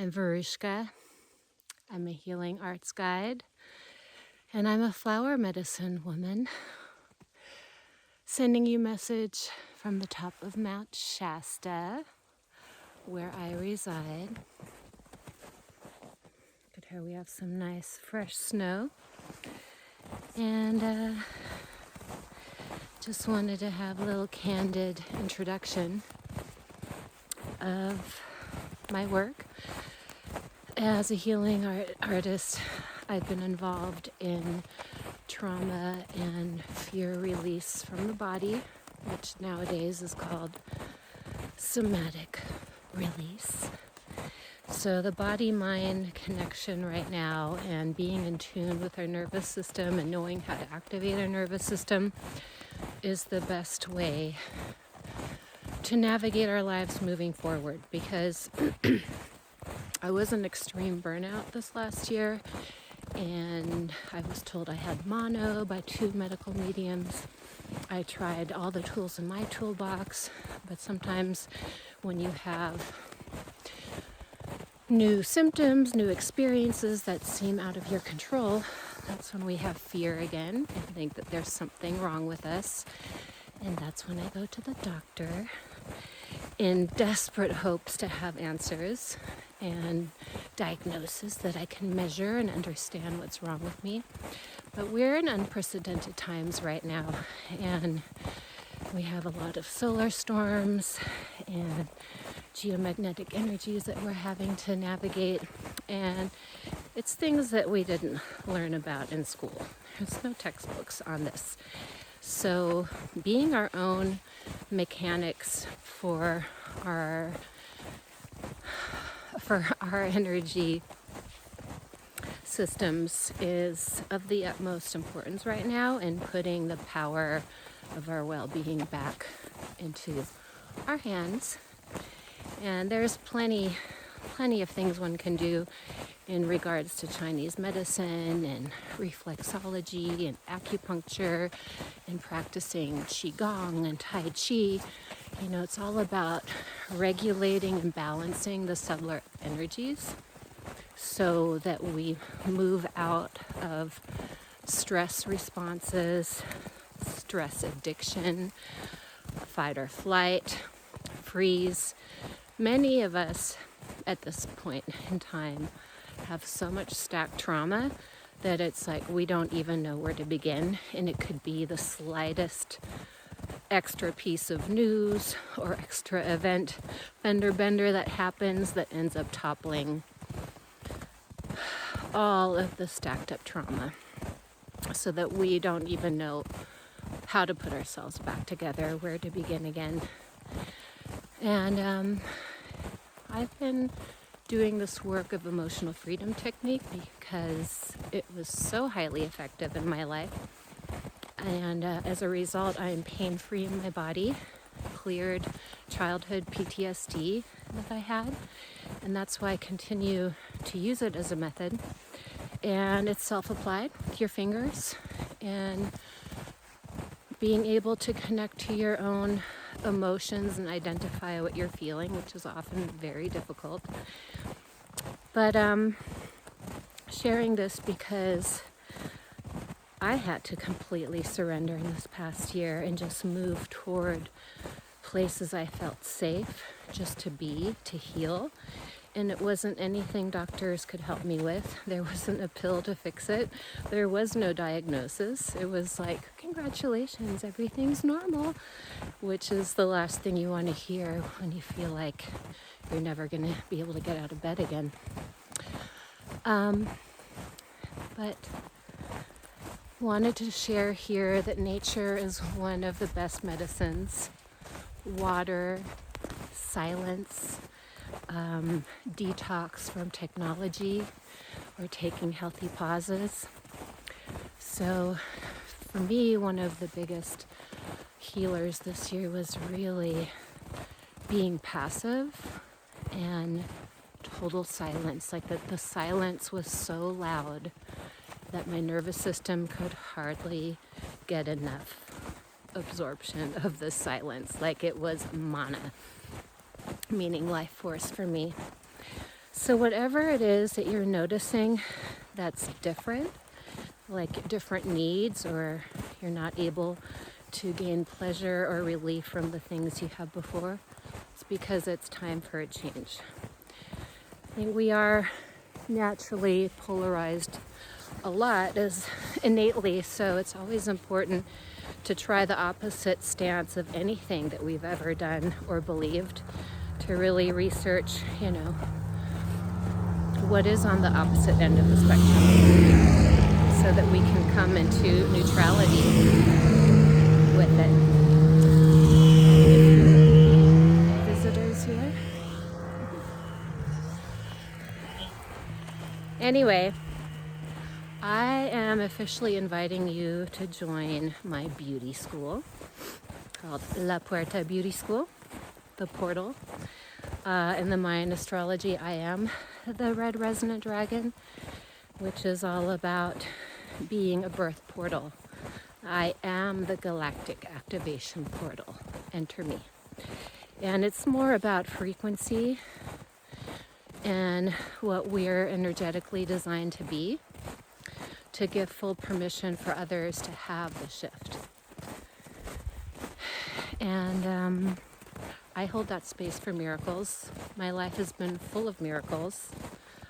I'm Verushka. I'm a healing arts guide, and I'm a flower medicine woman, sending you message from the top of Mt Shasta, where I reside. Good, here we have some nice fresh snow, and just wanted to have a little candid introduction of my work. As a healing artist, I've been involved in trauma and fear release from the body, which nowadays is called somatic release. So the body-mind connection right now and being in tune with our nervous system and knowing how to activate our nervous system is the best way to navigate our lives moving forward, because I was in extreme burnout this last year, and I was told I had mono by 2 medical mediums. I tried all the tools in my toolbox, but sometimes when you have new symptoms, new experiences that seem out of your control, that's when we have fear again and think that there's something wrong with us. And that's when I go to the doctor in desperate hopes to have answers and diagnosis that I can measure and understand what's wrong with me. But we're in unprecedented times right now, and we have a lot of solar storms and geomagnetic energies that we're having to navigate, and it's things that we didn't learn about in school. There's no textbooks on this. So being our own mechanics for our energy systems is of the utmost importance right now, in putting the power of our well-being back into our hands. And there's plenty of things one can do in regards to Chinese medicine and reflexology and acupuncture and practicing qigong and tai chi. You know, it's all about regulating and balancing the subtler energies so that we move out of stress responses, stress addiction, fight or flight, freeze. Many of us at this point in time have so much stacked trauma that it's like we don't even know where to begin, and it could be the slightest extra piece of news or extra event, fender bender that happens that ends up toppling all of the stacked up trauma, so that we don't even know how to put ourselves back together, where to begin again. And I've been doing this work of emotional freedom technique because it was so highly effective in my life. And as a result, I am pain-free in my body, cleared childhood PTSD that I had, and that's why I continue to use it as a method. And it's self-applied with your fingers, and being able to connect to your own emotions and identify what you're feeling, which is often very difficult. But sharing this because I had to completely surrender in this past year and just move toward places I felt safe just to be, to heal. And it wasn't anything doctors could help me with. There wasn't a pill to fix it. There was no diagnosis. It was like, congratulations, everything's normal, which is the last thing you want to hear when you feel like you're never going to be able to get out of bed again. But wanted to share here that nature is one of the best medicines. Water, silence, detox from technology, or taking healthy pauses. So for me, one of the biggest healers this year was really being passive and total silence. Like the silence was so loud that my nervous system could hardly get enough absorption of the silence. Like it was mana, meaning life force for me. So whatever it is that you're noticing that's different, like different needs, or you're not able to gain pleasure or relief from the things you have before, it's because it's time for a change. I think we are naturally polarized a lot as innately, so it's always important to try the opposite stance of anything that we've ever done or believed, to really research, what is on the opposite end of the spectrum, so that we can come into neutrality with it. Visitors here. Anyway, I am officially inviting you to join my beauty school called Puerta Beauty School, the portal. In the Mayan astrology, I am the red resonant dragon, which is all about being a birth portal. I am the galactic activation portal. Enter me. And it's more about frequency and what we're energetically designed to be, to give full permission for others to have the shift. And I hold that space for miracles. My life has been full of miracles,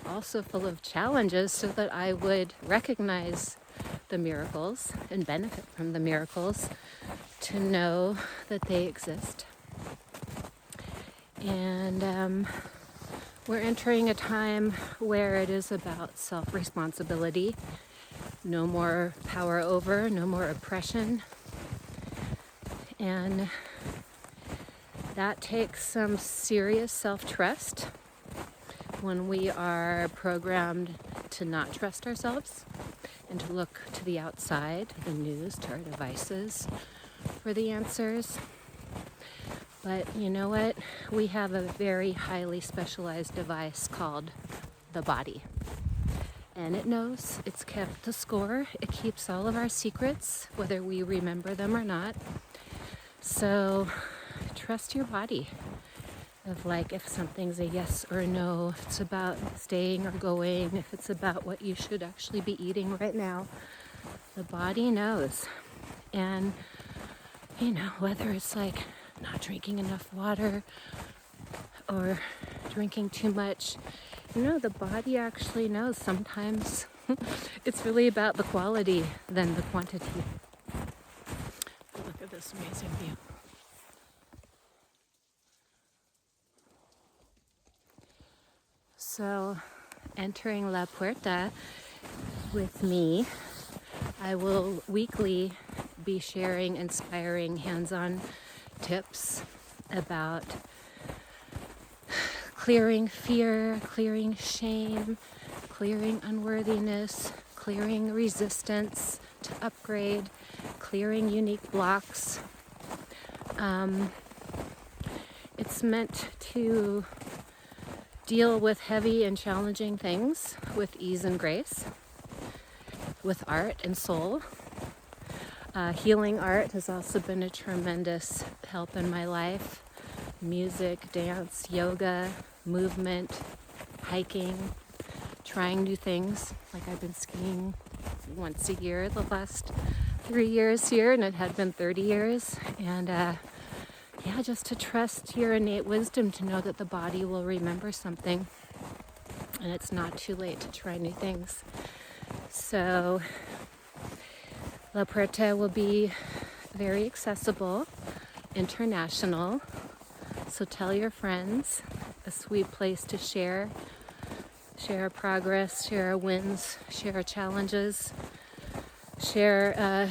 also full of challenges, so that I would recognize the miracles and benefit from the miracles, to know that they exist. And we're entering a time where it is about self-responsibility. No more power over, no more oppression. And that takes some serious self-trust when we are programmed to not trust ourselves and to look to the outside, the news, to our devices for the answers. But you know what? We have a very highly specialized device called the body. And it knows, it's kept the score. It keeps all of our secrets, whether we remember them or not. So trust your body. Of like, if something's a yes or a no, if it's about staying or going, if it's about what you should actually be eating right now, the body knows. And, whether it's like not drinking enough water or drinking too much, the body actually knows. Sometimes it's really about the quality than the quantity. Look at this amazing view. So, entering La Puerta with me, I will weekly be sharing inspiring hands-on tips about clearing fear, clearing shame, clearing unworthiness, clearing resistance to upgrade, clearing unique blocks. It's meant to deal with heavy and challenging things with ease and grace, with art and soul. Healing art has also been a tremendous help in my life. Music, dance, yoga, movement, hiking, trying new things. Like I've been skiing once a year the last 3 years here, and it had been 30 years. And just to trust your innate wisdom to know that the body will remember something, and it's not too late to try new things. So La Puerta will be very accessible, international. So tell your friends. A sweet place to share our progress, share our wins, share our challenges, share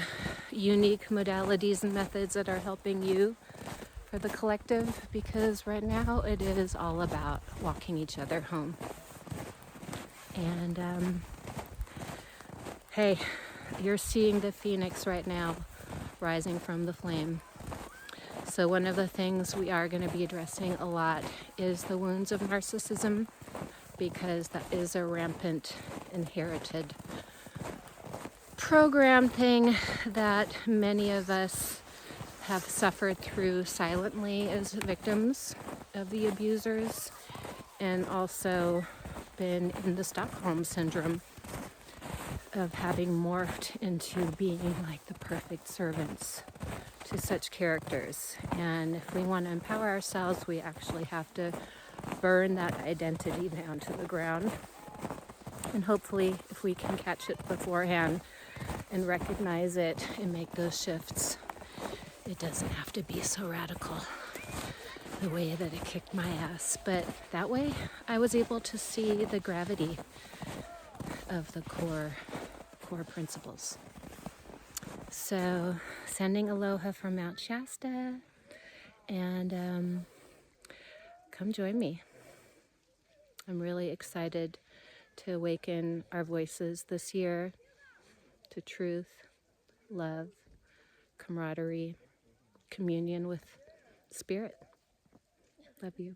unique modalities and methods that are helping you for the collective, because right now it is all about walking each other home. And hey, you're seeing the phoenix right now rising from the flame. So one of the things we are going to be addressing a lot is the wounds of narcissism, because that is a rampant inherited program thing that many of us have suffered through silently as victims of the abusers. and also been in the Stockholm syndrome of having morphed into being like the perfect servants to such characters. And if we want to empower ourselves, we actually have to burn that identity down to the ground. And hopefully, if we can catch it beforehand and recognize it and make those shifts, it doesn't have to be so radical the way that it kicked my ass. But that way, I was able to see the gravity of the core principles. So, sending aloha from Mount Shasta, and come join me. I'm really excited to awaken our voices this year to truth, love, camaraderie, communion with spirit. Love you.